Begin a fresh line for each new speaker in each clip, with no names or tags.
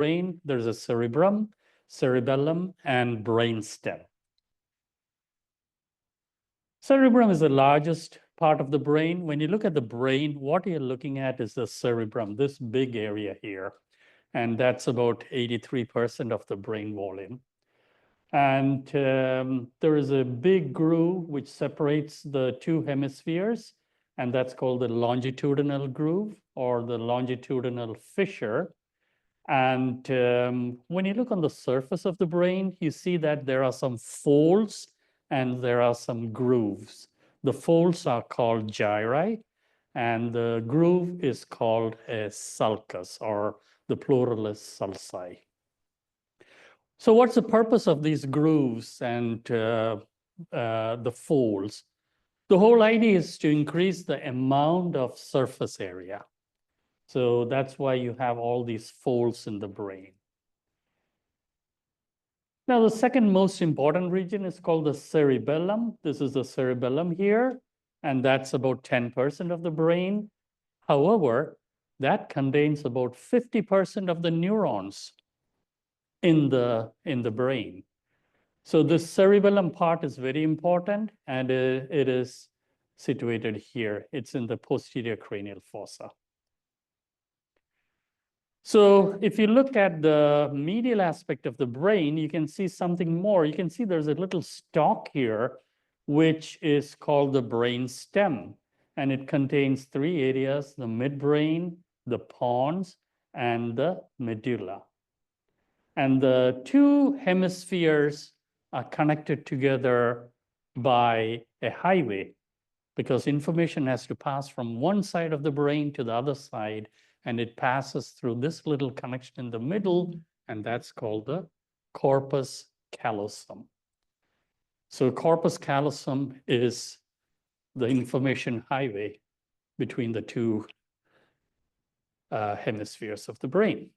brain, there's a cerebrum, cerebellum, and brainstem. Cerebrum is the largest part of the brain. When you look at the brain, what you're looking at is the cerebrum, this big area here. And that's about 83% of the brain volume. And there is a big groove which separates the two hemispheres, and that's called the longitudinal groove or the longitudinal fissure. And when you look on the surface of the brain, you see that there are some folds and there are some grooves. The folds are called gyri, and the groove is called a sulcus, or the plural is sulci. So what's the purpose of these grooves and the folds? The whole idea is to increase the amount of surface area. So that's why you have all these folds in the brain. Now, the second most important region is called the cerebellum. This is the cerebellum here, and that's about 10% of the brain. However, that contains about 50% of the neurons in the brain. So this cerebellum part is very important, and it is situated here. It's in the posterior cranial fossa. So if you look at the medial aspect of the brain, you can see something more. You can see there's a little stalk here, which is called the brainstem. And it contains three areas: the midbrain, the pons, and the medulla. And the two hemispheres are connected together by a highway, because information has to pass from one side of the brain to the other side, and it passes through this little connection in the middle, and that's called the corpus callosum. So corpus callosum is the information highway between the two hemispheres of the brain.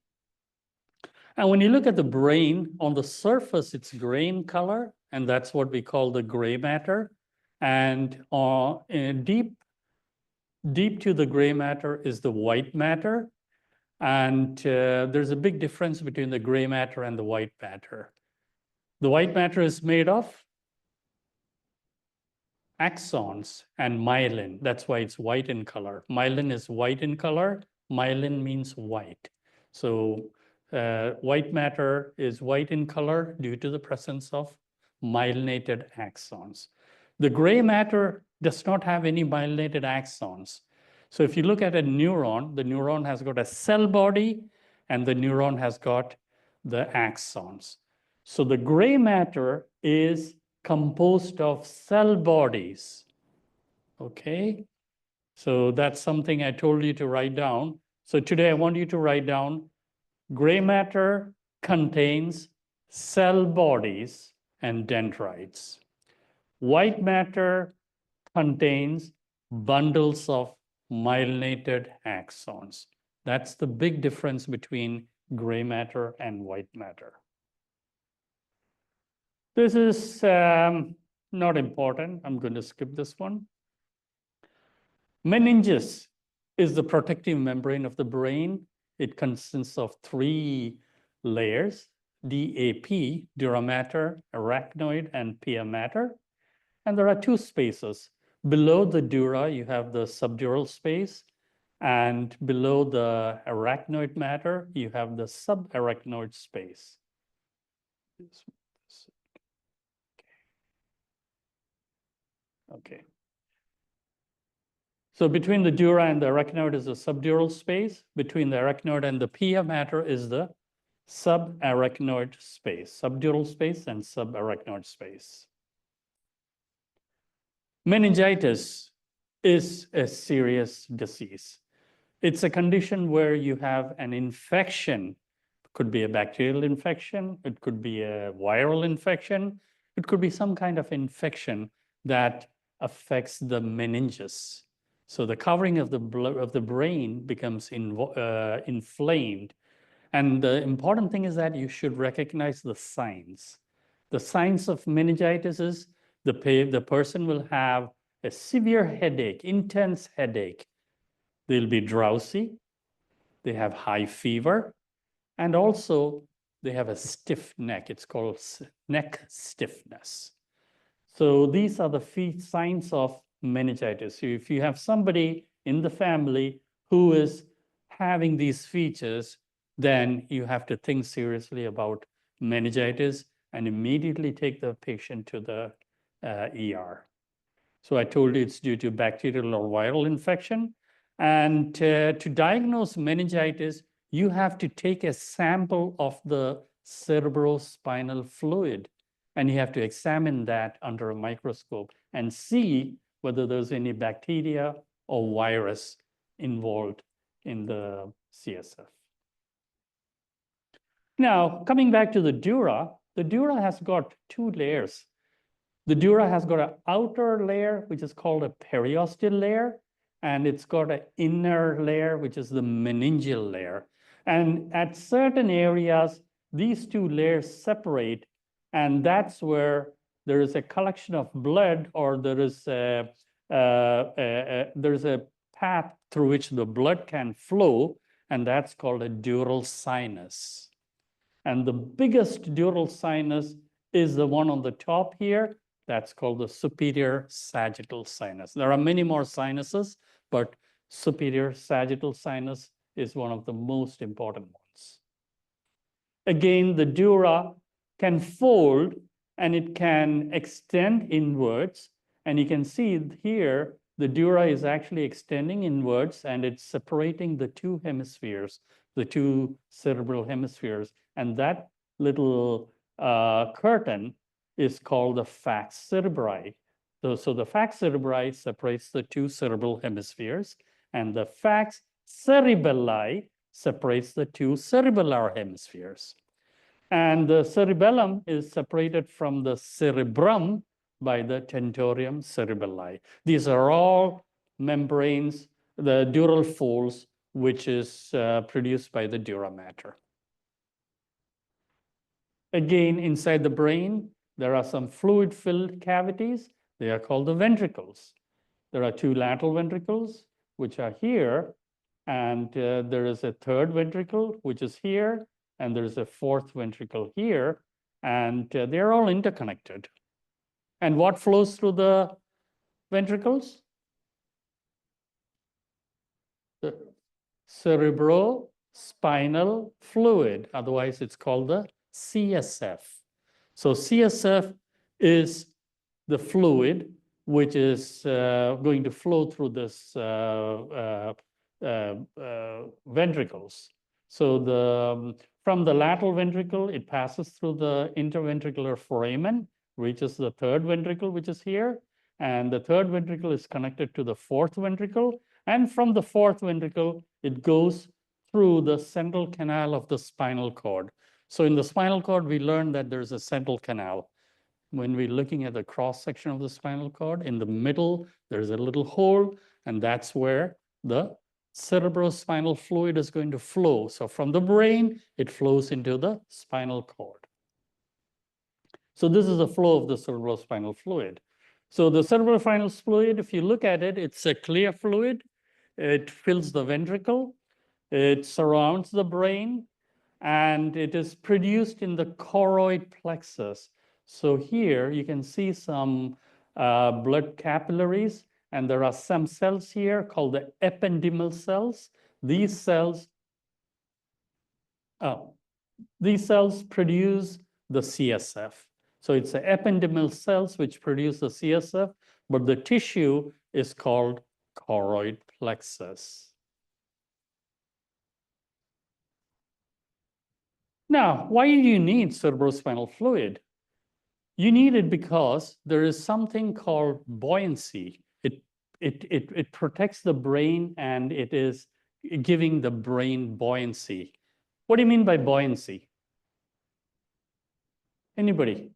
And when you look at the brain, on the surface, it's gray in color, and that's what we call the gray matter. And deep to the gray matter is the white matter. And there's a big difference between the gray matter and the white matter. The white matter is made of axons and myelin. That's why it's white in color. Myelin is white in color. Myelin means white. So white matter is white in color due to the presence of myelinated axons. The gray matter does not have any myelinated axons. So if you look at a neuron, the neuron has got a cell body, and the neuron has got the axons. So the gray matter is composed of cell bodies. Okay? So that's something I told you to write down. So today I want you to write down: gray matter contains cell bodies and dendrites. White matter contains bundles of myelinated axons. That's the big difference between gray matter and white matter. This is not important. I'm going to skip this one. Meninges is the protective membrane of the brain. It consists of three layers: DAP, dura mater, arachnoid, and pia mater. And there are two spaces. Below the dura, you have the subdural space. And below the arachnoid matter, you have the subarachnoid space. Okay. So between the dura and the arachnoid is the subdural space. Between the arachnoid and the pia mater is the subarachnoid space, subdural space and subarachnoid space. Meningitis is a serious disease. It's a condition where you have an infection. It could be a bacterial infection. It could be a viral infection. It could be some kind of infection that affects the meninges. So the covering of the brain becomes inflamed. And the important thing is that you should recognize the signs. The signs of meningitis is the person will have a severe headache, intense headache. They'll be drowsy. They have high fever. And also, they have a stiff neck. It's called neck stiffness. So these are the signs of meningitis. So if you have somebody in the family who is having these features, then you have to think seriously about meningitis and immediately take the patient to the ER. So I told you it's due to bacterial or viral infection. And to diagnose meningitis, you have to take a sample of the cerebrospinal fluid, and you have to examine that under a microscope and see whether there's any bacteria or virus involved in the CSF. Now, coming back to the dura has got two layers. The dura has got an outer layer, which is called a periosteal layer, and it's got an inner layer, which is the meningeal layer. And at certain areas, these two layers separate, and that's where there is a collection of blood, or there is a path through which the blood can flow, and that's called a dural sinus. And the biggest dural sinus is the one on the top here. That's called the superior sagittal sinus. There are many more sinuses, but superior sagittal sinus is one of the most important ones. Again, the dura can fold and it can extend inwards. And you can see here, the dura is actually extending inwards and it's separating the two hemispheres, the two cerebral hemispheres. And that little curtain is called the falx cerebri. So the falx cerebri separates the two cerebral hemispheres, and the falx cerebelli separates the two cerebellar hemispheres. And the cerebellum is separated from the cerebrum by the tentorium cerebelli. These are all membranes, the dural folds, which is produced by the dura mater. Again, inside the brain, there are some fluid-filled cavities. They are called the ventricles. There are two lateral ventricles, which are here, and there is a third ventricle, which is here, and there's a fourth ventricle here, and they're all interconnected. And what flows through the ventricles? The cerebrospinal fluid, otherwise it's called the CSF. So CSF is the fluid which is going to flow through this ventricles. So from the lateral ventricle, it passes through the interventricular foramen, reaches the third ventricle, which is here, and the third ventricle is connected to the fourth ventricle, and from the fourth ventricle, it goes through the central canal of the spinal cord. So in the spinal cord, we learned that there's a central canal. When we're looking at the cross-section of the spinal cord, in the middle, there's a little hole, and that's where the cerebrospinal fluid is going to flow. So from the brain, it flows into the spinal cord. So this is the flow of the cerebrospinal fluid. So the cerebrospinal fluid, if you look at it, it's a clear fluid. It fills the ventricle. It surrounds the brain, and it is produced in the choroid plexus. So here you can see some blood capillaries, and there are some cells here called the ependymal cells. These cells produce the CSF. So it's the ependymal cells which produce the CSF, but the tissue is called choroid plexus. Now, why do you need cerebrospinal fluid? You need it because there is something called buoyancy. It protects the brain, and it is giving the brain buoyancy. What do you mean by buoyancy? Anybody?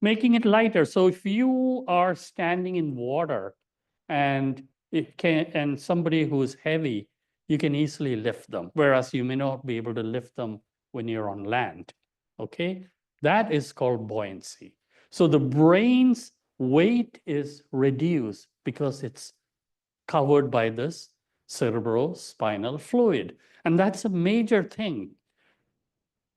Making it lighter. So if you are standing in water and somebody who is heavy, you can easily lift them, whereas you may not be able to lift them when you're on land. Okay? That is called buoyancy. So the brain's weight is reduced because it's covered by this cerebrospinal fluid. And that's a major thing.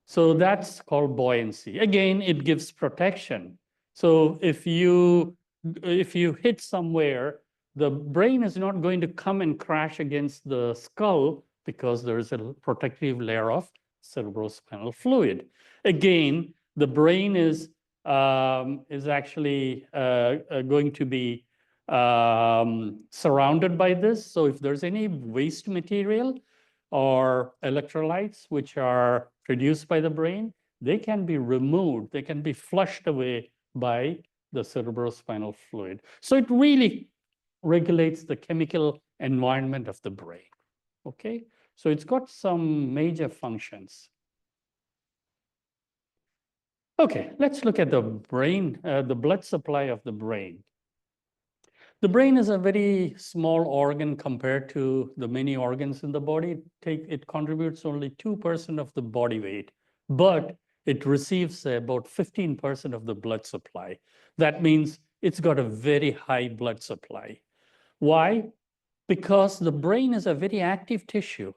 So that's called buoyancy. Again, it gives protection. So if you hit somewhere, the brain is not going to come and crash against the skull because there is a protective layer of cerebrospinal fluid. Again, the brain is actually going to be surrounded by this. So if there's any waste material or electrolytes which are produced by the brain, they can be removed, they can be flushed away by the cerebrospinal fluid. So it really regulates the chemical environment of the brain. Okay, so it's got some major functions. Okay, let's look at the brain, the blood supply of the brain. The brain is a very small organ compared to the many organs in the body. It contributes only 2% of the body weight, but it receives about 15% of the blood supply. That means it's got a very high blood supply. Why? Because the brain is a very active tissue.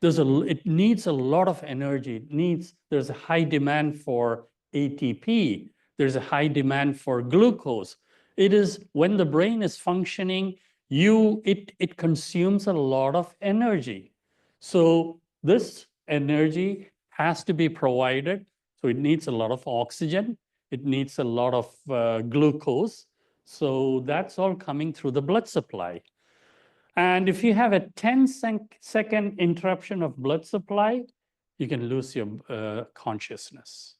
It needs a lot of energy. There's a high demand for ATP. There's a high demand for glucose. It is when the brain is functioning, it consumes a lot of energy. So this energy has to be provided. So it needs a lot of oxygen. It needs a lot of glucose. So that's all coming through the blood supply. And if you have a 10-second interruption of blood supply, you can lose your consciousness.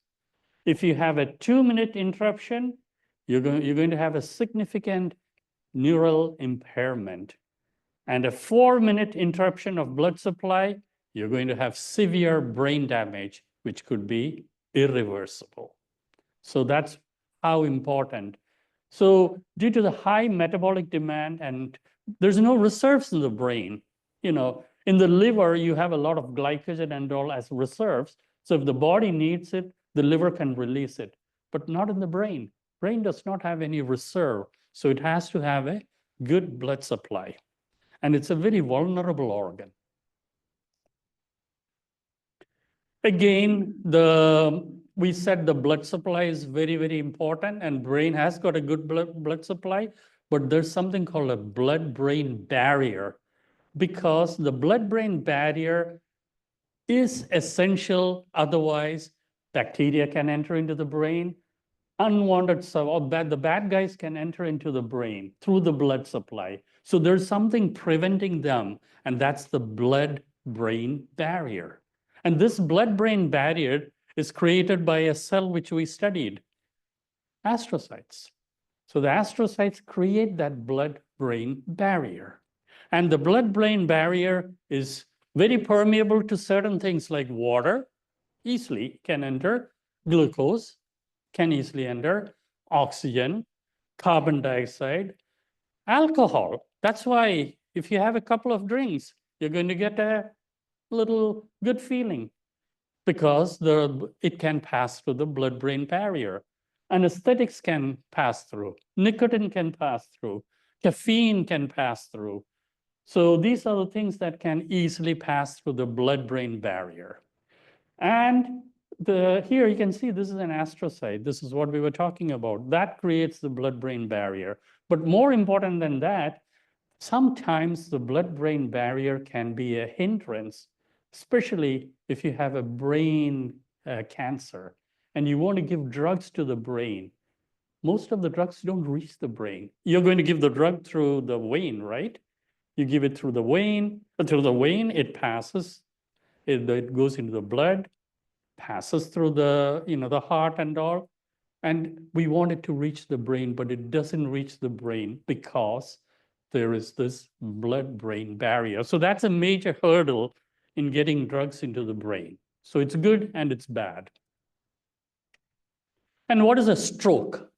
If you have a 2-minute interruption, you're going to have a significant neural impairment. And a 4-minute interruption of blood supply, you're going to have severe brain damage, which could be irreversible. So that's how important. So due to the high metabolic demand, and there's no reserves in the brain. In the liver, you have a lot of glycogen and all as reserves. So if the body needs it, the liver can release it, but not in the brain. Brain does not have any reserve. So it has to have a good blood supply. And it's a very vulnerable organ. Again, we said the blood supply is very, very important, and brain has got a good blood supply, but there's something called a blood-brain barrier, because the blood-brain barrier is essential. Otherwise, bacteria can enter into the brain. The bad guys can enter into the brain through the blood supply. So there's something preventing them, and that's the blood-brain barrier. And this blood-brain barrier is created by a cell which we studied, astrocytes. So the astrocytes create that blood-brain barrier. And the blood-brain barrier is very permeable to certain things like water, easily can enter, glucose can easily enter, oxygen, carbon dioxide, alcohol. That's why if you have a couple of drinks, you're going to get a little good feeling, because it can pass through the blood-brain barrier. Anesthetics can pass through, nicotine can pass through, caffeine can pass through. So these are the things that can easily pass through the blood-brain barrier. And here you can see this is an astrocyte. This is what we were talking about. That creates the blood-brain barrier. But more important than that, sometimes the blood-brain barrier can be a hindrance, especially if you have a brain cancer and you want to give drugs to the brain. Most of the drugs don't reach the brain. You're going to give the drug through the vein, right? You give it through the vein, it passes, it goes into the blood, passes through the heart and all. And we want it to reach the brain, but it doesn't reach the brain because there is this blood-brain barrier. So that's a major hurdle in getting drugs into the brain. So it's good and it's bad. And what is a stroke?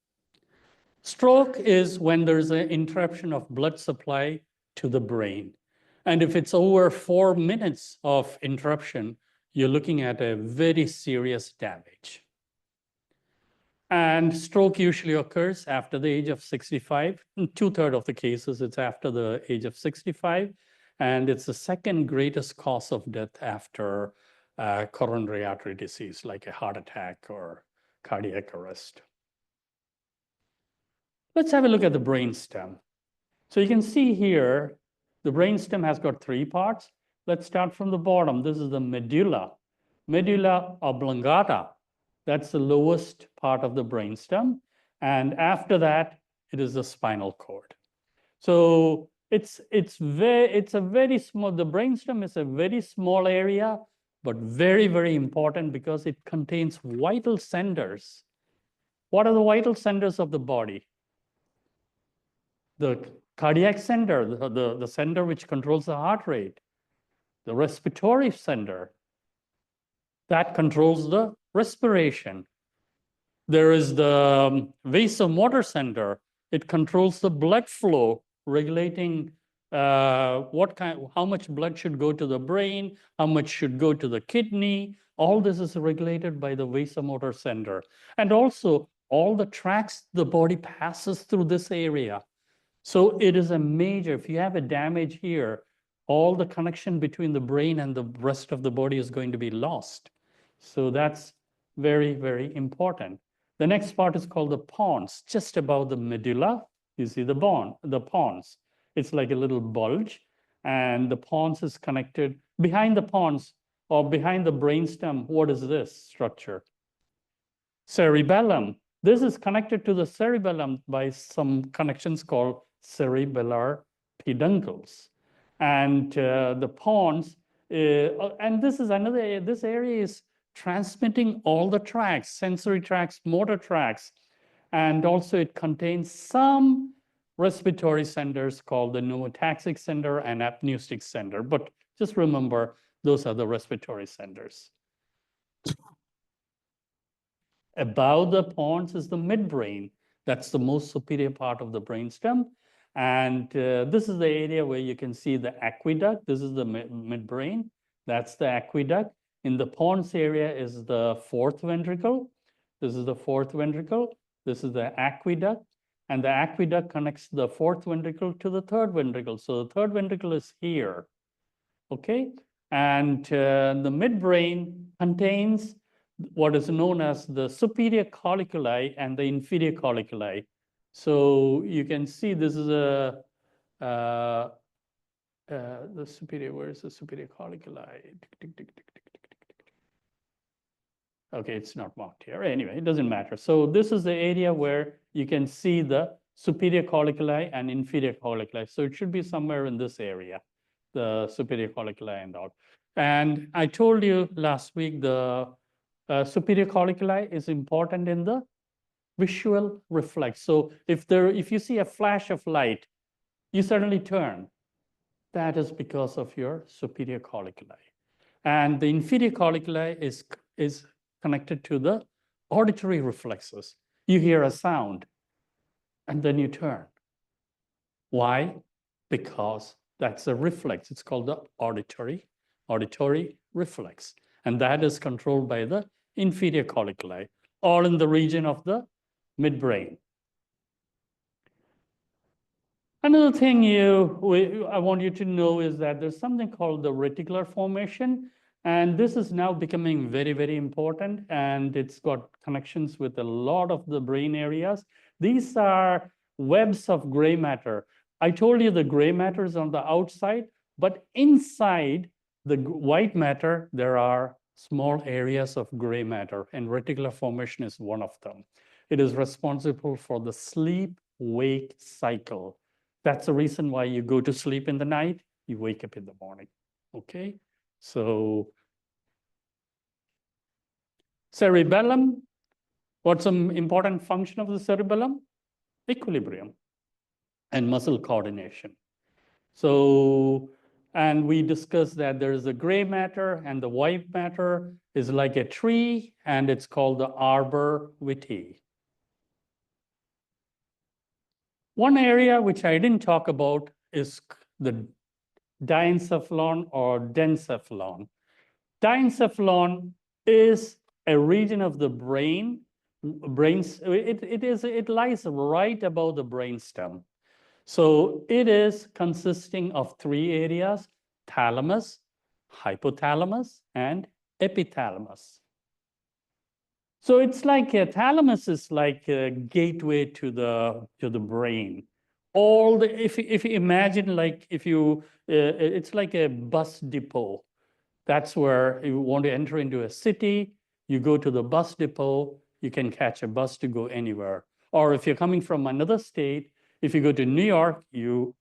Stroke is when there's an interruption of blood supply to the brain. And if it's over 4 minutes of interruption, you're looking at a very serious damage. And stroke usually occurs after the age of 65. In 2/3 of the cases, it's after the age of 65. and it's the second greatest cause of death after coronary artery disease, like a heart attack or cardiac arrest. Let's have a look at the brainstem. So you can see here, the brainstem has got three parts. Let's start from the bottom. This is the medulla. Medulla oblongata. That's the lowest part of the brainstem. And after that, it is the spinal cord. So it's a very small, the brainstem is a very small area, but very, very important because it contains vital centers. What are the vital centers of the body? The cardiac center, the center which controls the heart rate, the respiratory center, that controls the respiration. There is the vasomotor center. It controls the blood flow, regulating how much blood should go to the brain, how much should go to the kidney. All this is regulated by the vasomotor center. And also, all the tracts the body passes through this area. So it is a major, if you have a damage here, all the connection between the brain and the rest of the body is going to be lost. So that's very, very important. The next part is called the pons, just above the medulla. You see the pons. It's like a little bulge, and the pons is connected. Behind the pons, or behind the brainstem, what is this structure? Cerebellum. This is connected to the cerebellum by some connections called cerebellar peduncles. And the pons, and this is another, this area is transmitting all the tracts, sensory tracts, motor tracts, and also it contains some respiratory centers called the pneumotaxic center and apneustic center. But just remember, those are the respiratory centers. Above the pons is the midbrain. That's the most superior part of the brainstem. And this is the area where you can see the aqueduct. This is the midbrain. That's the aqueduct. In the pons area is the fourth ventricle. This is the fourth ventricle. This is the aqueduct. And the aqueduct connects the fourth ventricle to the third ventricle. So the third ventricle is here. Okay? And the midbrain contains what is known as the superior colliculi and the inferior colliculi. So you can see this is the superior, where is the superior colliculi? Okay, it's not marked here. Anyway, it doesn't matter. So this is the area where you can see the superior colliculi and inferior colliculi. So it should be somewhere in this area, the superior colliculi and all. And I told you last week the superior colliculi is important in the visual reflex. So if you see a flash of light, you suddenly turn. That is because of your superior colliculi. And the inferior colliculi is connected to the auditory reflexes. You hear a sound, and then you turn. Why? Because that's a reflex. It's called the auditory reflex. And that is controlled by the inferior colliculi, all in the region of the midbrain. Another thing I want you to know is that there's something called the reticular formation. And this is now becoming very, very important. And it's got connections with a lot of the brain areas. These are webs of gray matter. I told you the gray matter is on the outside, but inside the white matter, there are small areas of gray matter, and reticular formation is one of them. It is responsible for the sleep-wake cycle. That's the reason why you go to sleep in the night, you wake up in the morning, okay? So cerebellum, what's an important function of the cerebellum? Equilibrium and muscle coordination. So, and we discussed that there is a gray matter and the white matter is like a tree, and it's called the arbor vitae. One area which I didn't talk about is the diencephalon or dencephalon. Diencephalon is a region of the brain. It lies right above the brainstem. So it is consisting of three areas: thalamus, hypothalamus, and epithalamus. So it's like a thalamus is like a gateway to the brain. All the if you imagine, like if you it's like a bus depot. That's where you want to enter into a city, you go to the bus depot, you can catch a bus to go anywhere. Or if you're coming from another state, if you go to New York, you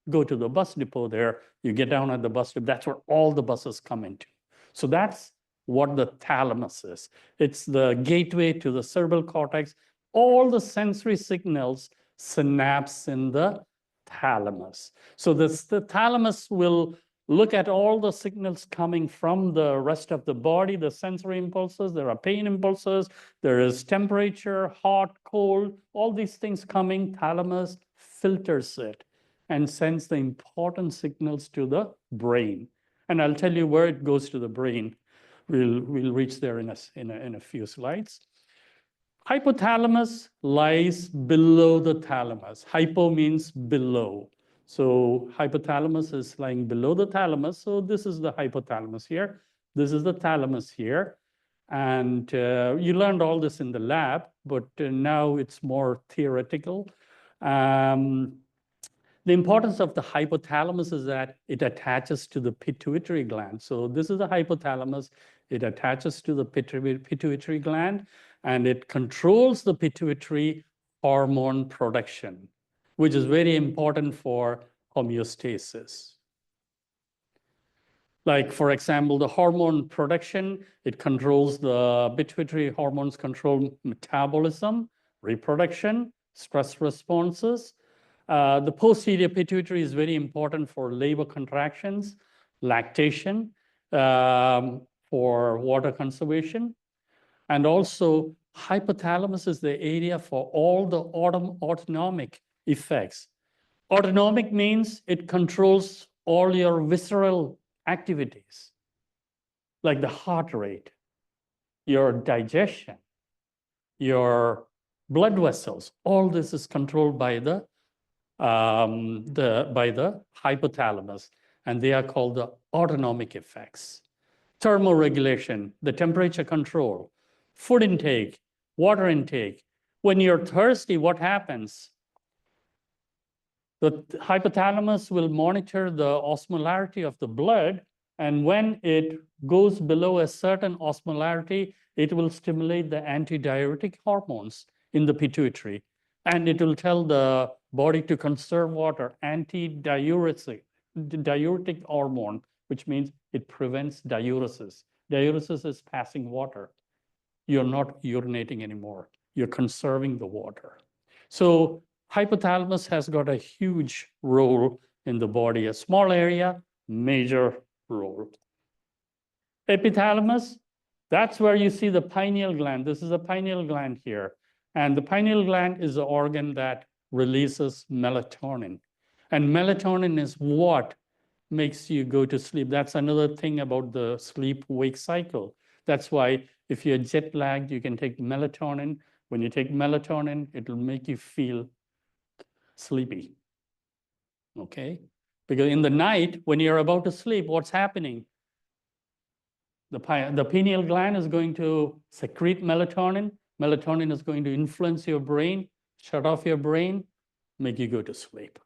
go to the bus depot there, you get down at the bus depot, that's where all the buses come into. So that's what the thalamus is. It's the gateway to the cerebral cortex. All the sensory signals synapse in the thalamus. So the thalamus will look at all the signals coming from the rest of the body, the sensory impulses, there are pain impulses, there is temperature, hot, cold, all these things coming. Thalamus filters it and sends the important signals to the brain. And I'll tell you where it goes to the brain. We'll reach there in a few slides. Hypothalamus lies below the thalamus. Hypo means below. So hypothalamus is lying below the thalamus. So this is the hypothalamus here. This is the thalamus here. And you learned all this in the lab, but now it's more theoretical. The importance of the hypothalamus is that it attaches to the pituitary gland. So this is the hypothalamus. It attaches to the pituitary gland, and it controls the pituitary hormone production, which is very important for homeostasis. Like, for example, the hormone production, it controls the pituitary hormones control metabolism, reproduction, stress responses. The posterior pituitary is very important for labor contractions, lactation, for water conservation. And also, hypothalamus is the area for all the autonomic effects. Autonomic means it controls all your visceral activities, like the heart rate, your digestion, your blood vessels. All this is controlled by the hypothalamus, and they are called the autonomic effects. Thermoregulation, the temperature control, food intake, water intake. When you're thirsty, what happens? The hypothalamus will monitor the osmolarity of the blood, and when it goes below a certain osmolarity, it will stimulate the antidiuretic hormones in the pituitary, and it will tell the body to conserve water, diuretic hormone, which means it prevents diuresis. Diuresis is passing water. You're not urinating anymore. You're conserving the water. So hypothalamus has got a huge role in the body. A small area, major role. Epithalamus, that's where you see the pineal gland. This is a pineal gland here. And the pineal gland is the organ that releases melatonin. And melatonin is what makes you go to sleep. That's another thing about the sleep-wake cycle. That's why if you're jet lagged, you can take melatonin. When you take melatonin, it will make you feel sleepy, okay? Because in the night, when you're about to sleep, what's happening? The pineal gland is going to secrete melatonin. Melatonin is going to influence your brain, shut off your brain, make you go to sleep.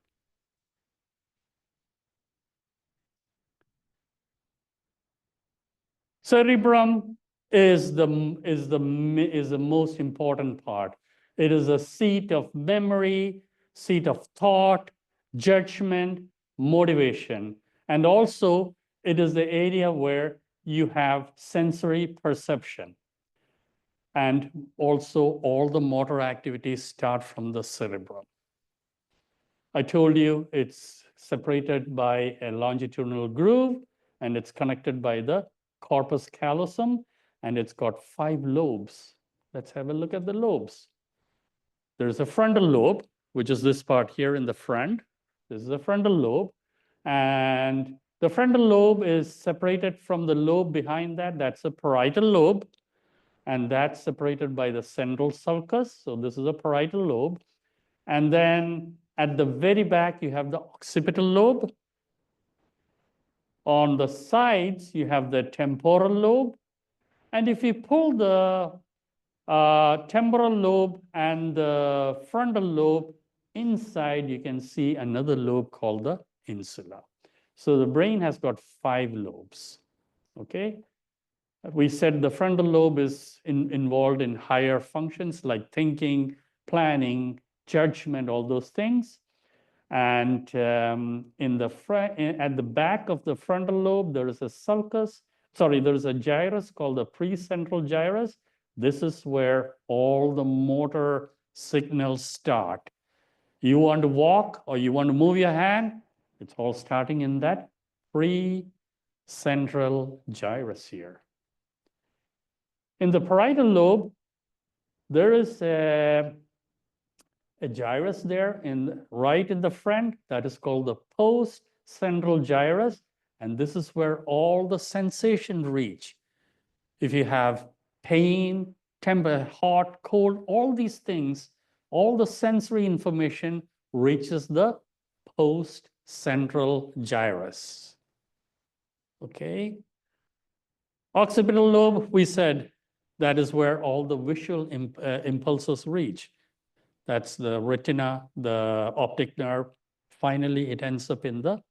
Cerebrum is the most important part. It is a seat of memory, seat of thought, judgment, motivation. And also, it is the area where you have sensory perception. And also, all the motor activities start from the cerebrum. I told you it's separated by a longitudinal groove, and it's connected by the corpus callosum, and it's got 5 lobes. Let's have a look at the lobes. There's a frontal lobe, which is this part here in the front. This is the frontal lobe. And the frontal lobe is separated from the lobe behind that. That's the parietal lobe. And that's separated by the central sulcus. So this is a parietal lobe. And then At the very back, you have the occipital lobe. On the sides, you have the temporal lobe. And if you pull the temporal lobe and the frontal lobe inside, you can see another lobe called the insula. So the brain has got 5 lobes, okay? We said the frontal lobe is involved in higher functions like thinking, planning, judgment, all those things. And at the back of the frontal lobe, there is a sulcus. Sorry, there is a gyrus called the precentral gyrus. This is where all the motor signals start. You want to walk or you want to move your hand, it's all starting in that precentral gyrus here. In the parietal lobe, there is a gyrus there right in the front that is called the post-central gyrus. And this is where all the sensation reach. If you have pain, temper, hot, cold, all these things, all the sensory information reaches the post-central gyrus. Okay. Occipital lobe, we said, that is where all the visual impulses reach. That's the retina, the optic nerve. Finally, it ends up in the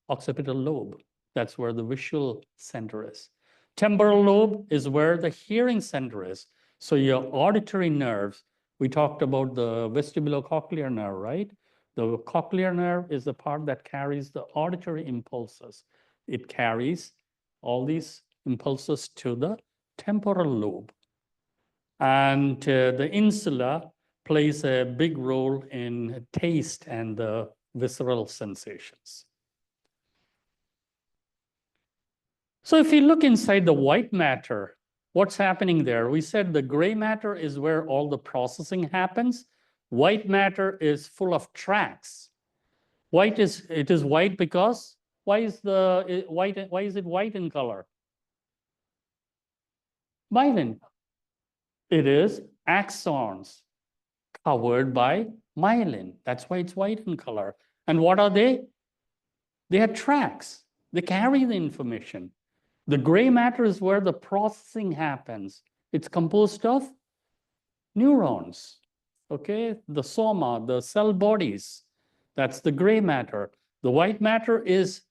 occipital lobe. That's where the visual center is. Temporal lobe is where the hearing center is. So your auditory nerves, we talked about the vestibulocochlear nerve, right? The cochlear nerve is the part that carries the auditory impulses. It carries all these impulses to the temporal lobe. And the insula plays a big role in taste and the visceral sensations. So if you look inside the white matter, what's happening there? We said the gray matter is where all the processing happens. White matter is full of tracks. It is white because why is it white in color? Myelin. It is axons covered by myelin. That's why it's white in color. And what are they? They are tracks. They carry the information. The gray matter is where the processing happens. It's composed of neurons, okay? The soma, the cell bodies. That's the gray matter. The white matter is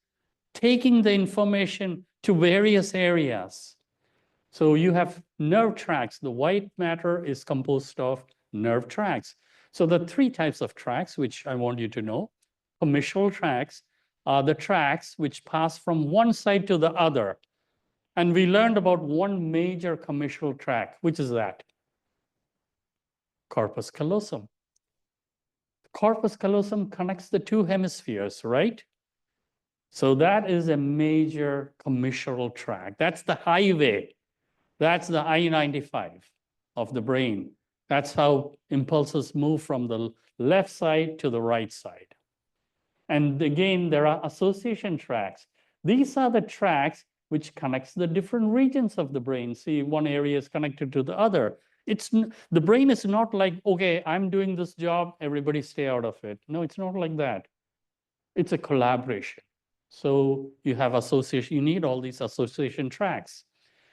taking the information to various areas. So you have nerve tracks. The white matter is composed of nerve tracks. So the 3 types of tracks, which I want you to know, commissural tracks are the tracks which pass from one side to the other. And we learned about one major commissural tract. Which is that? Corpus callosum. Corpus callosum connects the 2 hemispheres, right? So that is a major commissural tract. That's the highway. That's the I-95 of the brain. That's how impulses move from the left side to the right side. And again, there are association tracts. These are the tracks which connects the different regions of the brain. See, one area is connected to the other. The brain is not like, okay, I'm doing this job, everybody stay out of it. No, it's not like that. It's a collaboration. So you have association, you need all these association tracts.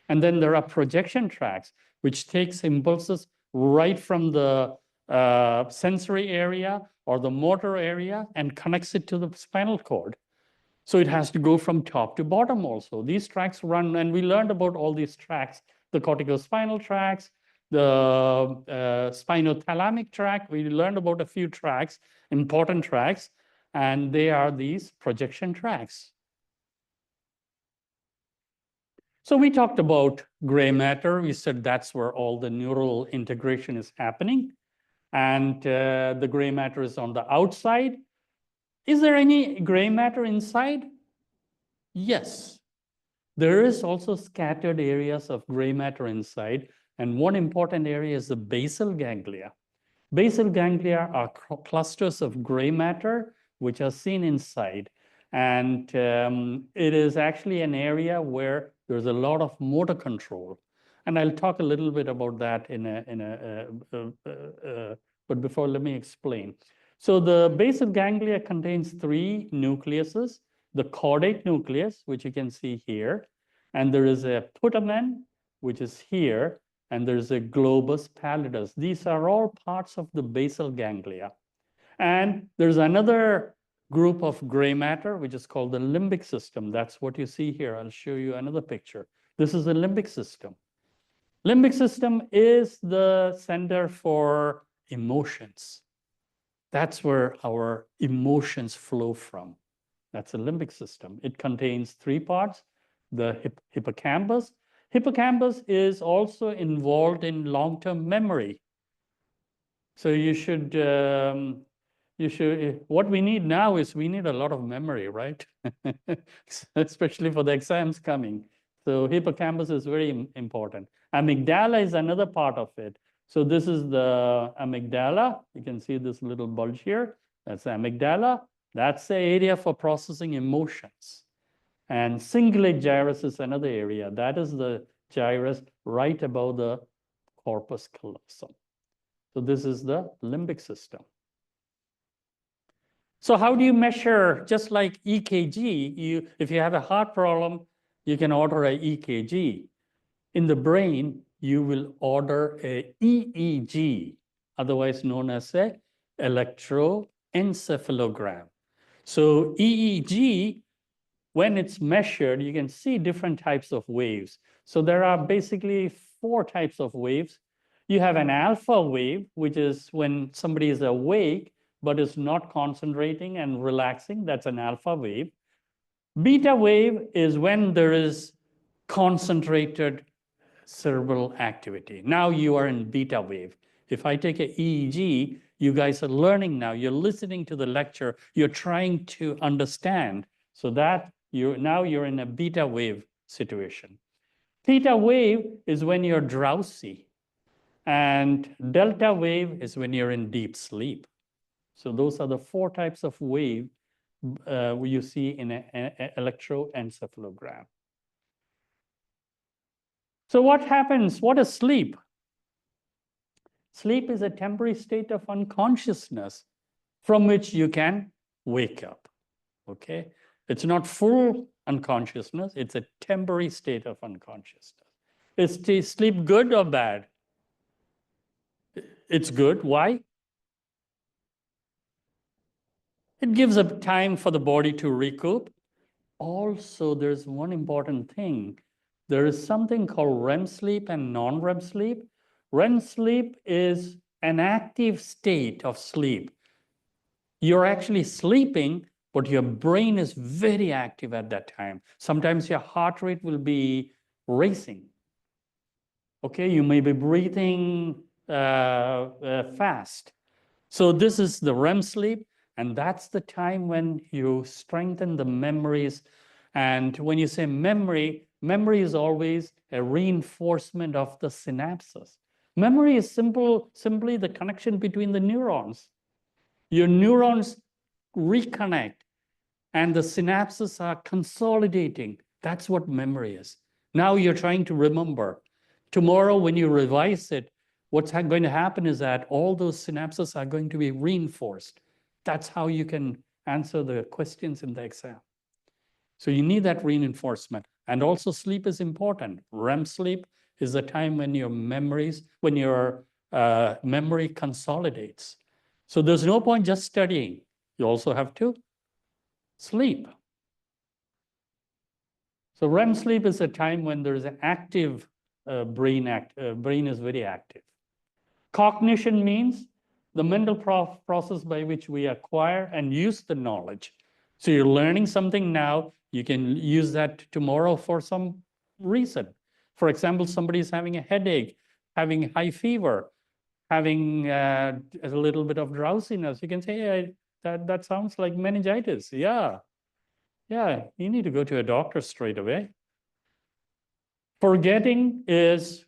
And then there are projection tracts, which takes impulses right from the sensory area or the motor area and connects it to the spinal cord. So it has to go from top to bottom also. These tracks run, and we learned about all these tracks, the corticospinal tracts, the spinothalamic tract. We learned about a few tracks, important tracks, and they are these projection tracts. So we talked about gray matter. We said that's where all the neural integration is happening. And the gray matter is on the outside. Is there any gray matter inside? Yes. There is also scattered areas of gray matter inside. And one important area is the basal ganglia. Basal ganglia are clusters of gray matter, which are seen inside. And it is actually an area where there's a lot of motor control. And I'll talk a little bit about that in a But before, let me explain. So the basal ganglia contains three nucleuses, the caudate nucleus, which you can see here, and there is a putamen, which is here, and there's a globus pallidus. These are all parts of the basal ganglia. And there's another group of gray matter, which is called the limbic system. That's what you see here. I'll show you another picture. This is the limbic system. Limbic system is the center for emotions. That's where our emotions flow from. That's the limbic system. It contains three parts, the hippocampus. Hippocampus is also involved in long-term memory. So what we need now is we need a lot of memory, right? Especially for the exams coming. So hippocampus is very important. Amygdala is another part of it. So this is the amygdala. You can see this little bulge here. That's the amygdala. That's the area for processing emotions. And cingulate gyrus is another area. That is the gyrus right above the corpus callosum. So this is the limbic system. So how do you measure, just like EKG, if you have a heart problem, you can order a EKG. In the brain, you will order a EEG, otherwise known as a electroencephalogram. So EEG, when it's measured, you can see different types of waves. So there are basically 4 types of waves. You have an alpha wave, which is when somebody is awake, but is not concentrating and relaxing. That's an alpha wave. Beta wave is when there is concentrated cerebral activity. Now you are in beta wave. If I take an EEG, you guys are learning now. You're listening to the lecture. You're trying to understand. So that now you're in a beta wave situation. Theta wave is when you're drowsy. And delta wave is when you're in deep sleep. So those are the 4 types of wave you see in an electroencephalogram. So what happens? What is sleep? Sleep is a temporary state of unconsciousness from which you can wake up. Okay? It's not full unconsciousness. It's a temporary state of unconsciousness. Is sleep good or bad? It's good. Why? It gives up time for the body to recoup. Also, there's one important thing. There is something called REM sleep and non-REM sleep. REM sleep is an active state of sleep. You're actually sleeping, but your brain is very active at that time. Sometimes your heart rate will be racing. Okay, you may be breathing fast. So this is the REM sleep. And that's the time when you strengthen the memories. And when you say memory, memory is always a reinforcement of the synapses. Memory is simply the connection between the neurons. Your neurons reconnect and the synapses are consolidating. That's what memory is. Now you're trying to remember. Tomorrow, when you revise it, what's going to happen is that all those synapses are going to be reinforced. That's how you can answer the questions in the exam. So you need that reinforcement. And also sleep is important. REM sleep is the time when your memory consolidates. So there's no point just studying. You also have to sleep. So REM sleep is a time when there is an active brain is very active. Cognition means the mental process by which we acquire and use the knowledge. So you're learning something now, you can use that tomorrow for some reason. For example, somebody is having a headache, having high fever, having a little bit of drowsiness. You can say, hey, that sounds like meningitis. Yeah, you need to go to a doctor straight away. Forgetting is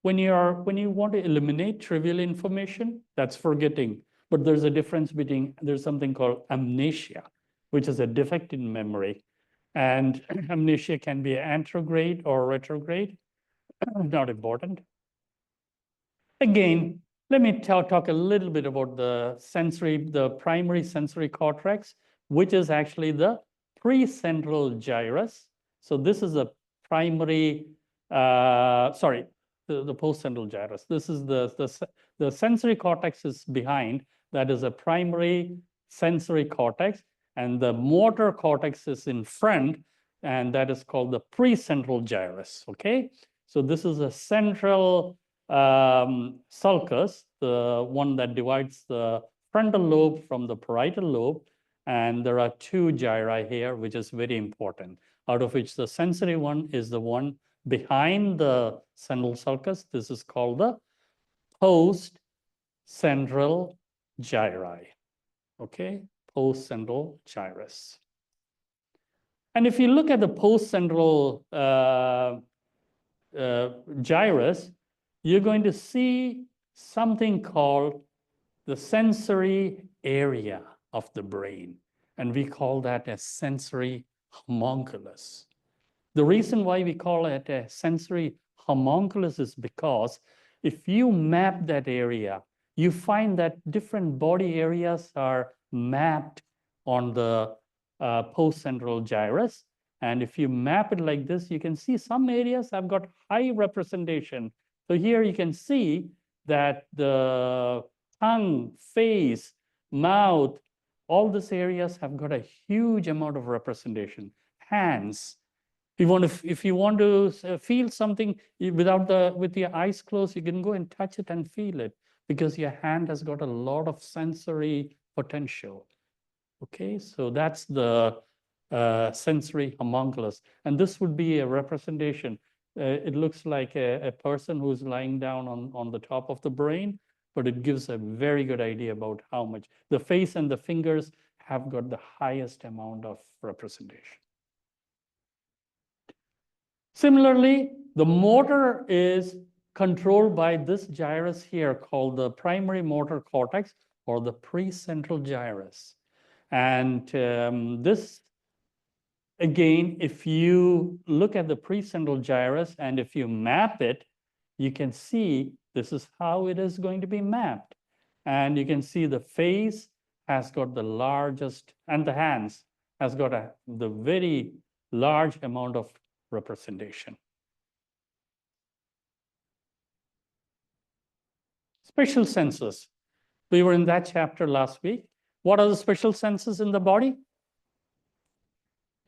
when you want to eliminate trivial information, that's forgetting. But there's a difference between, there's something called amnesia, which is a defect in memory. And amnesia can be anterograde or retrograde, not important. Again, Let me talk a little bit about the primary sensory cortex, which is actually the precentral gyrus. So this is a primary, sorry, the postcentral gyrus. This is the sensory cortex is behind. That is a primary sensory cortex, and the motor cortex is in front, and that is called the precentral gyrus. Okay, so this is a central sulcus, the one that divides the frontal lobe from the parietal lobe. And there are two gyri here, which is very important, out of which the sensory one is the one behind the central sulcus. This is called the post-central gyri. Okay, post-central gyrus. And if you look at the post-central gyrus, you're going to see something called the sensory area of the brain. And we call that a sensory homunculus. The reason why we call it a sensory homunculus is because if you map that area, you find that different body areas are mapped on the post-central gyrus. And if you map it like this, you can see some areas have got high representation. So here you can see that the tongue, face, mouth, all these areas have got a huge amount of representation. Hands. If you want to feel something with your eyes closed, you can go and touch it and feel it because your hand has got a lot of sensory potential. Okay, so that's the sensory homunculus. And this would be a representation. It looks like a person who's lying down on the top of the brain, but it gives a very good idea about how much. The face and the fingers have got the highest amount of representation. Similarly, the motor is controlled by this gyrus here called the primary motor cortex or the precentral gyrus. And this, again, if you look at the precentral gyrus and if you map it, you can see this is how it is going to be mapped. And you can see the face has got the largest, and the hands has got the very large amount of representation. Special senses. We were in that chapter last week. What are the special senses in the body?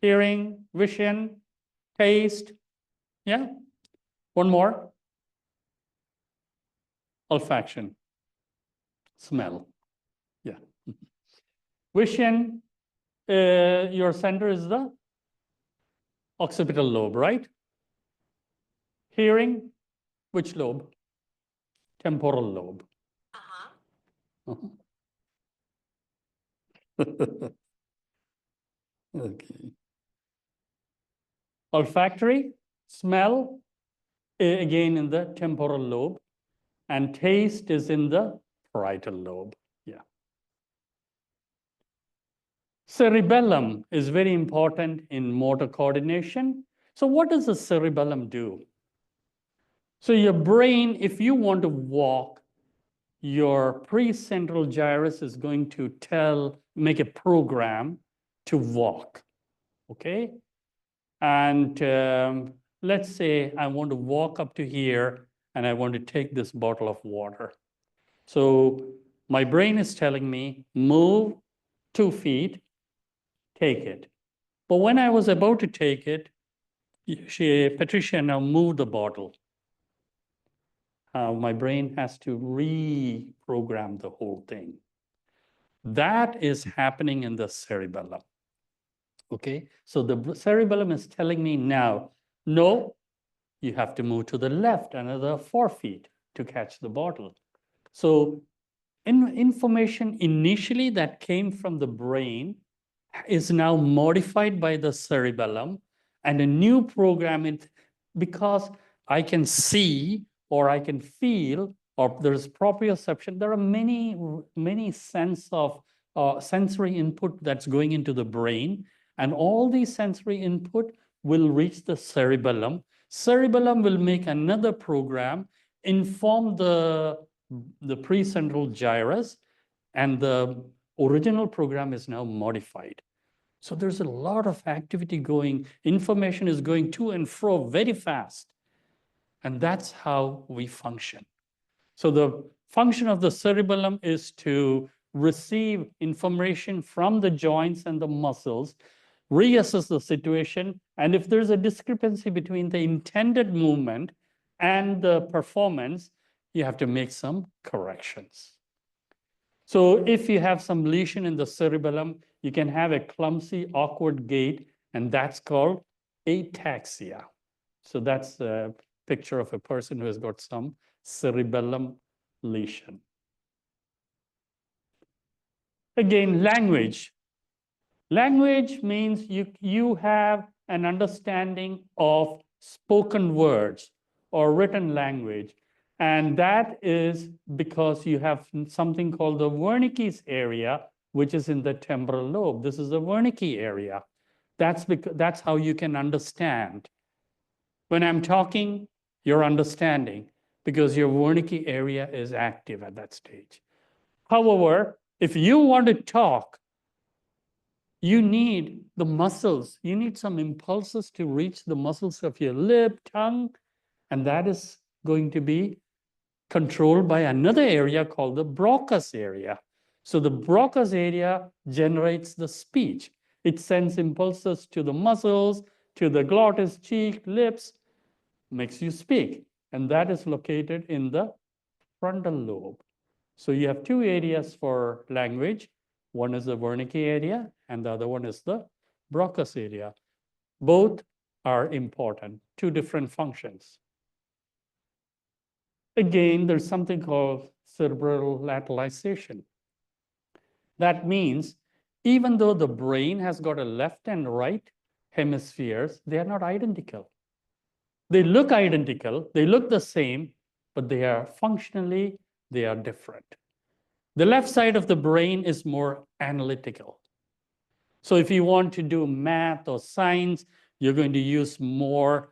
Hearing, vision, taste. Yeah. One more. Olfaction. Smell. Yeah. Vision, your center is the occipital lobe, right? Hearing, which lobe? Temporal lobe. Okay. Olfactory, smell, again in the temporal lobe, and taste is in the parietal lobe. Yeah. Cerebellum is very important in motor coordination. So what does the cerebellum do? So your brain, if you want to walk, your precentral gyrus is going to make a program to walk, okay? And let's say I want to walk up to here and I want to take this bottle of water. So my brain is telling me, move 2 feet, take it. But when I was about to take it, Patricia now moved the bottle. My brain has to reprogram the whole thing. That is happening in the cerebellum. Okay, so the cerebellum is telling me now, no, you have to move to the left another 4 feet to catch the bottle. So information initially that came from the brain is now modified by the cerebellum, and a new program, because I can see or I can feel, or there's proprioception, there are many sensory input that's going into the brain, and all these sensory input will reach the cerebellum. Cerebellum will make another program, inform the the precentral gyrus, and the original program is now modified. So there's a lot of activity going, information is going to and fro very fast. And that's how we function. So the function of the cerebellum is to receive information from the joints and the muscles, reassess the situation, and if there's a discrepancy between the intended movement and the performance, you have to make some corrections. So if you have some lesion in the cerebellum, you can have a clumsy, awkward gait, and that's called ataxia. So that's a picture of a person who has got some cerebellum lesion. Again, language. Language means you have an understanding of spoken words or written language. And that is because you have something called the Wernicke's area, which is in the temporal lobe. This is the Wernicke area. That's how you can understand. When I'm talking, you're understanding because your Wernicke area is active at that stage. However, if you want to talk, you need the muscles. You need some impulses to reach the muscles of your lip, tongue, and that is going to be controlled by another area called the Broca's area. So the Broca's area generates the speech. It sends impulses to the muscles, to the glottis, cheek, lips, makes you speak. And that is located in the frontal lobe. So you have two areas for language. One is the Wernicke area, and the other one is the Broca's area. Both are important, two different functions. Again, there's something called cerebral lateralization. That means even though the brain has got a left and right hemispheres, they are not identical. They look identical, they look the same, but they are functionally, they are different. The left side of the brain is more analytical. So if you want to do math or science, you're going to use more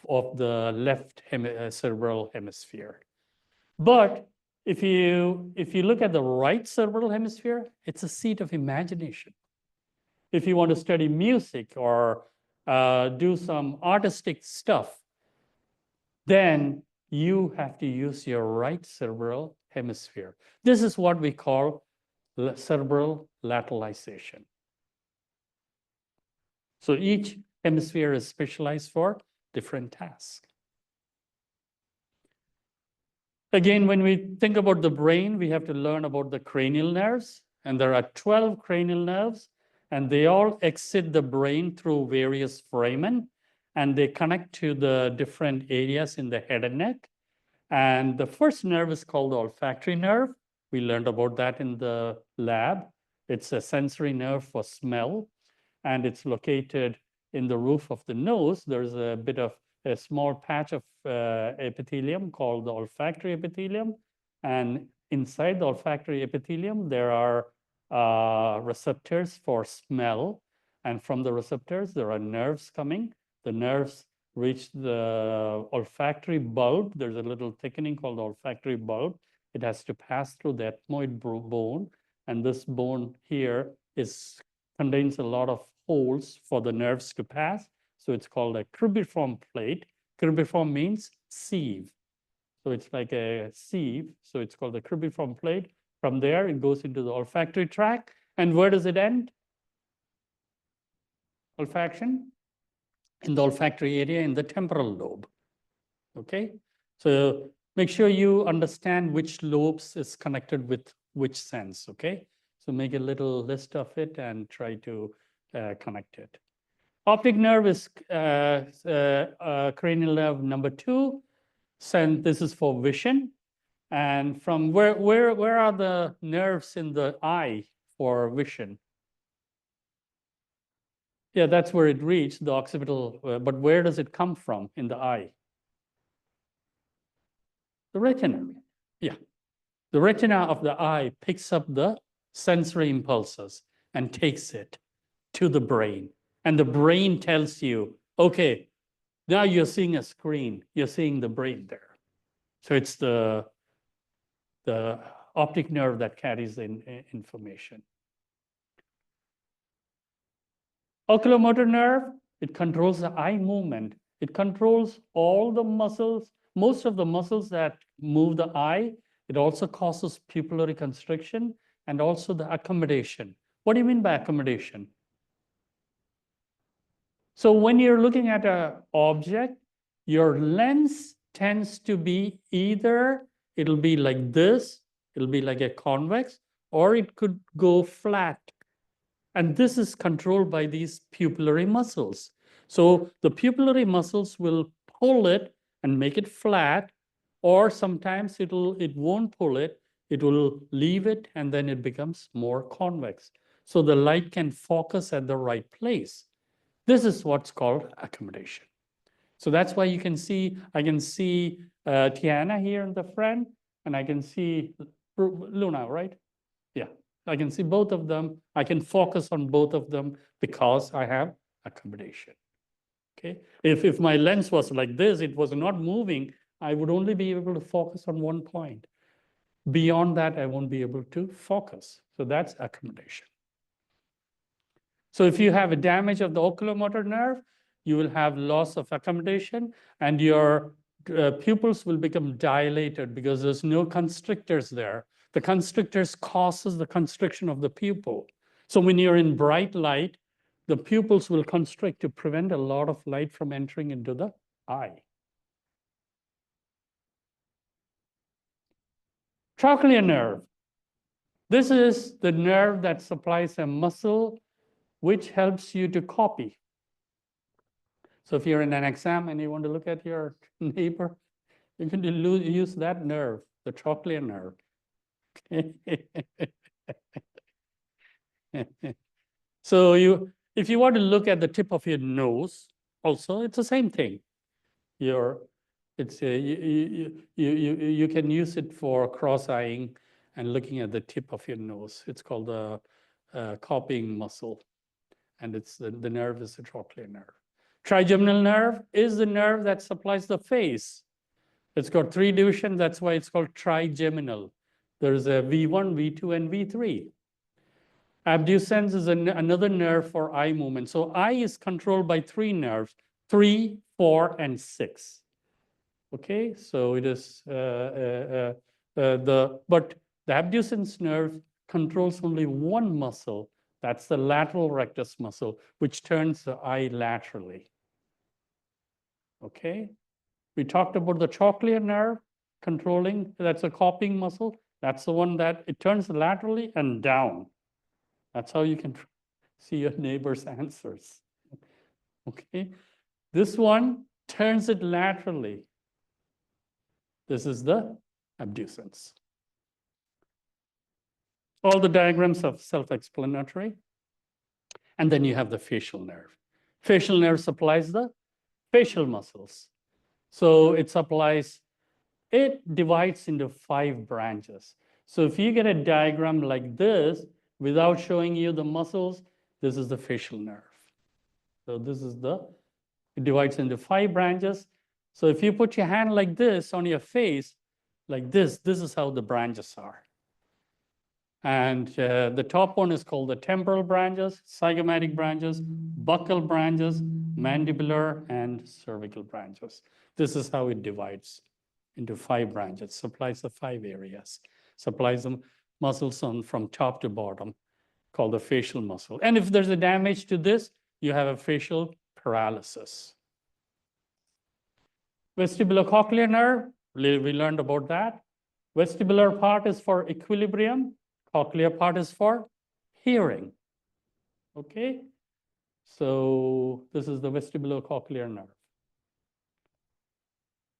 of the left cerebral hemisphere. But if you look at the right cerebral hemisphere, it's a seat of imagination. If you want to study music or do some artistic stuff, then you have to use your right cerebral hemisphere. This is what we call cerebral lateralization. So each hemisphere is specialized for different tasks. Again, when we think about the brain, we have to learn about the cranial nerves. And there are 12 cranial nerves, and they all exit the brain through various foramen, and they connect to the different areas in the head and neck. And the first nerve is called the olfactory nerve. We learned about that in the lab. It's a sensory nerve for smell, and it's located in the roof of the nose. There's a bit of a small patch of epithelium called the olfactory epithelium. And inside the olfactory epithelium, there are receptors for smell. And from the receptors, there are nerves coming. The nerves reach the olfactory bulb. There's a little thickening called the olfactory bulb. It has to pass through the ethmoid bone. And this bone here contains a lot of holes for the nerves to pass. So it's called a cribriform plate. Cribriform means sieve. So it's like a sieve. So it's called the cribriform plate. From there, it goes into the olfactory tract. And where does it end? Olfaction? In the olfactory area in the temporal lobe. Okay? So make sure you understand which lobes is connected with which sense. Okay? So make a little list of it and try to connect it. Optic nerve is cranial nerve number 2. This is for vision. And from where are the nerves in the eye for vision? Yeah, that's where it reached, the occipital. But where does it come from in the eye? The retina. Yeah. The retina of the eye picks up the sensory impulses and takes it to the brain. And the brain tells you, okay, now you're seeing a screen, you're seeing the brain there. So it's the the optic nerve that carries the information. Oculomotor nerve, it controls the eye movement. It controls all the muscles, most of the muscles that move the eye. It also causes pupillary constriction and also the accommodation. What do you mean by accommodation? So when you're looking at an object, your lens tends to be either, it'll be like this, it'll be like a convex, or it could go flat. And this is controlled by these pupillary muscles. So the pupillary muscles will pull it and make it flat, or sometimes it won't pull it, it will leave it, and then it becomes more convex. So the light can focus at the right place. This is what's called accommodation. So that's why you can see, I can see Tiana here in the front, and I can see Luna, right? Yeah, I can see both of them. I can focus on both of them because I have accommodation. Okay, if my lens was like this, it was not moving, I would only be able to focus on one point. Beyond that, I won't be able to focus. So that's accommodation. So if you have a damage of the oculomotor nerve, you will have loss of accommodation, and your pupils will become dilated because there's no constrictors there. The constrictors causes the constriction of the pupil. So when you're in bright light, the pupils will constrict to prevent a lot of light from entering into the eye. Trochlear nerve. This is the nerve that supplies a muscle which helps you to copy. So if you're in an exam and you want to look at your neighbor, you can use that nerve, the trochlear nerve. So if you want to look at the tip of your nose, also it's the same thing. You can use it for cross-eyeing and looking at the tip of your nose. It's called the copying muscle, and it's the nerve is the trochlear nerve. Trigeminal nerve is the nerve that supplies the face. It's got 3 divisions. That's why it's called trigeminal. There's a V1, V2, and V3. Abducens is another nerve for eye movement. So eye is controlled by 3 nerves, 3, 4, and 6. Okay, so it is but the abducens nerve controls only one muscle. That's the lateral rectus muscle, which turns the eye laterally. Okay, we talked about the trochlear nerve controlling, that's a copying muscle. That's the one that it turns laterally and down. That's how you can see your neighbor's answers. Okay, this one turns it laterally. This is the abducens. All the diagrams are self-explanatory. And then you have the facial nerve. Facial nerve supplies the facial muscles. So it divides into 5 branches. So if you get a diagram like this, without showing you the muscles, this is the facial nerve. So it divides into 5 branches. So if you put your hand like this on your face, like this is how the branches are. And the top one is called the temporal branches, zygomatic branches, buccal branches, mandibular, and cervical branches. This is how it divides into 5 branches, supplies the 5 areas, supplies the muscles from top to bottom, called the facial muscle. And if there's a damage to this, you have a facial paralysis. Vestibulocochlear nerve, we learned about that. Vestibular part is for equilibrium. Cochlear part is for hearing. Okay, so this is the vestibulocochlear nerve.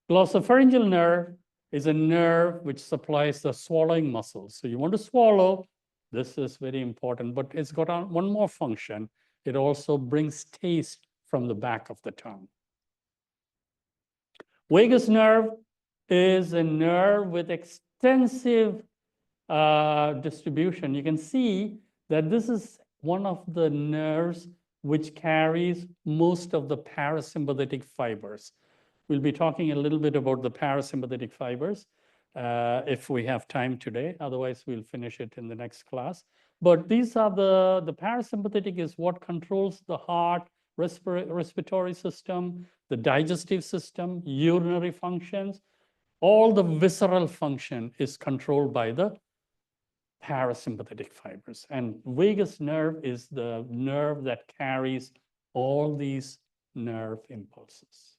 Glossopharyngeal nerve is a nerve which supplies the swallowing muscles. So you want to swallow, this is very important, but it's got one more function. It also brings taste from the back of the tongue. Vagus nerve is a nerve with extensive distribution. You can see that this is one of the nerves which carries most of the parasympathetic fibers. We'll be talking a little bit about the parasympathetic fibers. if we have time today. Otherwise, we'll finish it in the next class. But these are the parasympathetic is what controls the heart, respiratory system, the digestive system, urinary functions. All the visceral function is controlled by the parasympathetic fibers. And vagus nerve is the nerve that carries all these nerve impulses.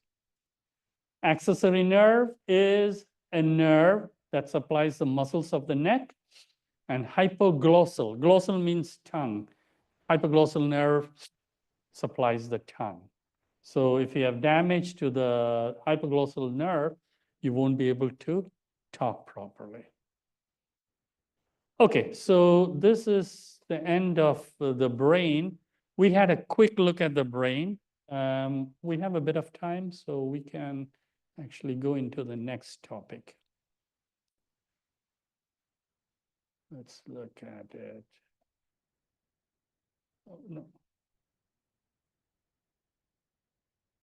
Accessory nerve is a nerve that supplies the muscles of the neck, and hypoglossal. Glossal means tongue. Hypoglossal nerve supplies the tongue. So if you have damage to the hypoglossal nerve, you won't be able to talk properly. Okay, so this is the end of the brain. We had a quick look at the brain. We have a bit of time, so we can actually go into the next topic. Let's look at it. Oh, no.